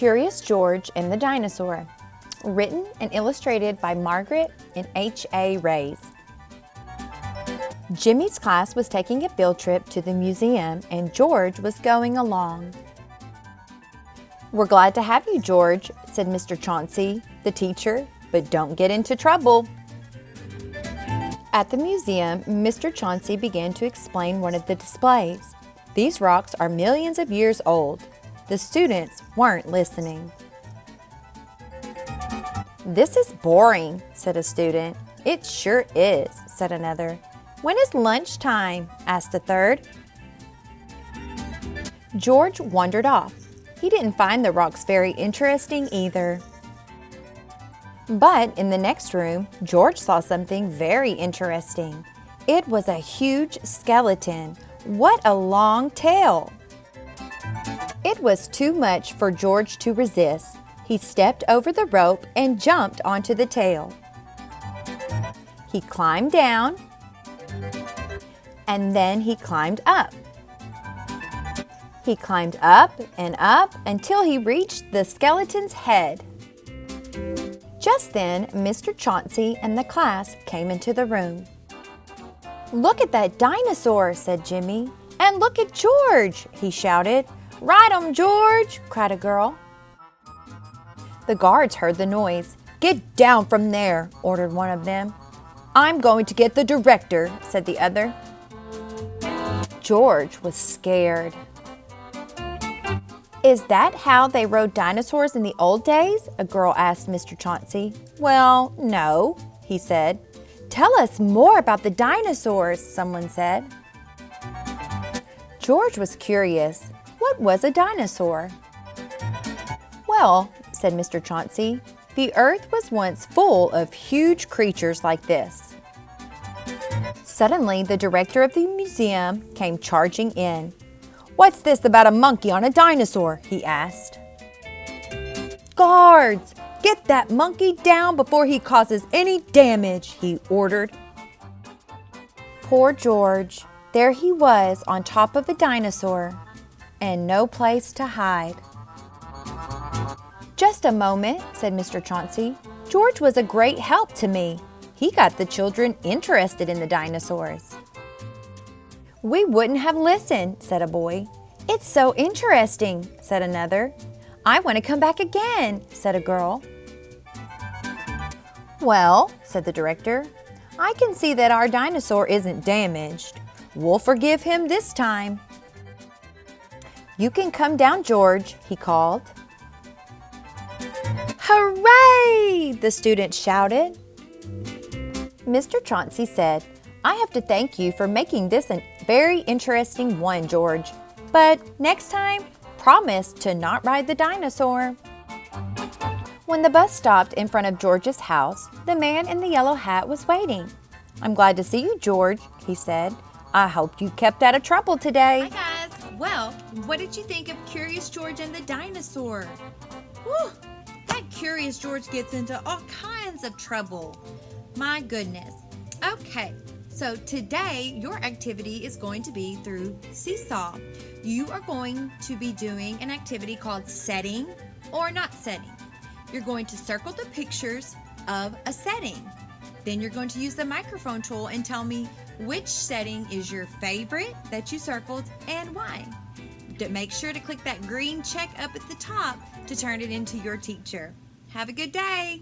Curious George and the Dinosaur, written and illustrated by Margaret and H.A. Rays. Jimmy's class was taking a field trip to the museum and George was going along. "We're glad to have you, George," said Mr. Chauncey, the teacher, "but don't get into trouble." At the museum, Mr. Chauncey began to explain one of the displays. These rocks are millions of years old. The students weren't listening. "This is boring," said a student. "It sure is," said another. "When is lunchtime?" asked a third. George wandered off. He didn't find the rocks very interesting either. But in the next room, George saw something very interesting. It was a huge skeleton. What a long tail! It was too much for George to resist. He stepped over the rope and jumped onto the tail. He climbed down, and then he climbed up. He climbed up and up until he reached the skeleton's head. Just then, Mr. Chauncey and the class came into the room. "Look at that dinosaur," said Jimmy. "And look at George," he shouted. "Ride 'em, George," cried a girl. The guards heard the noise. "Get down from there," ordered one of them. "I'm going to get the director," said the other. George was scared. "Is that how they rode dinosaurs in the old days?" a girl asked Mr. Chauncey. "Well, no," he said. "Tell us more about the dinosaurs," someone said. George was curious. What was a dinosaur? "Well," said Mr. Chauncey, "the earth was once full of huge creatures like this." Suddenly, the director of the museum came charging in. "What's this about a monkey on a dinosaur?" he asked. "Guards, get that monkey down before he causes any damage," he ordered. Poor George. There he was on top of a dinosaur, and no place to hide. "Just a moment," said Mr. Chauncey. "George was a great help to me. He got the children interested in the dinosaurs." "We wouldn't have listened," said a boy. "It's so interesting," said another. "I want to come back again," said a girl. "Well," said the director, "I can see that our dinosaur isn't damaged. We'll forgive him this time." "You can come down, George," he called. "Hooray!" the students shouted. Mr. Chauncey said, "I have to thank you for making this a very interesting one, George. But next time, promise to not ride the dinosaur." When the bus stopped in front of George's house, the man in the yellow hat was waiting. "I'm glad to see you, George," he said. "I hope you kept out of trouble today." Hi guys! Well, what did you think of Curious George and the Dinosaur? Whew! That Curious George gets into all kinds of trouble. My goodness. Okay, so today your activity is going to be through Seesaw. You are going to be doing an activity called setting or not setting. You're going to circle the pictures of a setting. Then you're going to use the microphone tool and tell me which setting is your favorite that you circled and why. Make sure to click that green check up at the top to turn it into your teacher. Have a good day.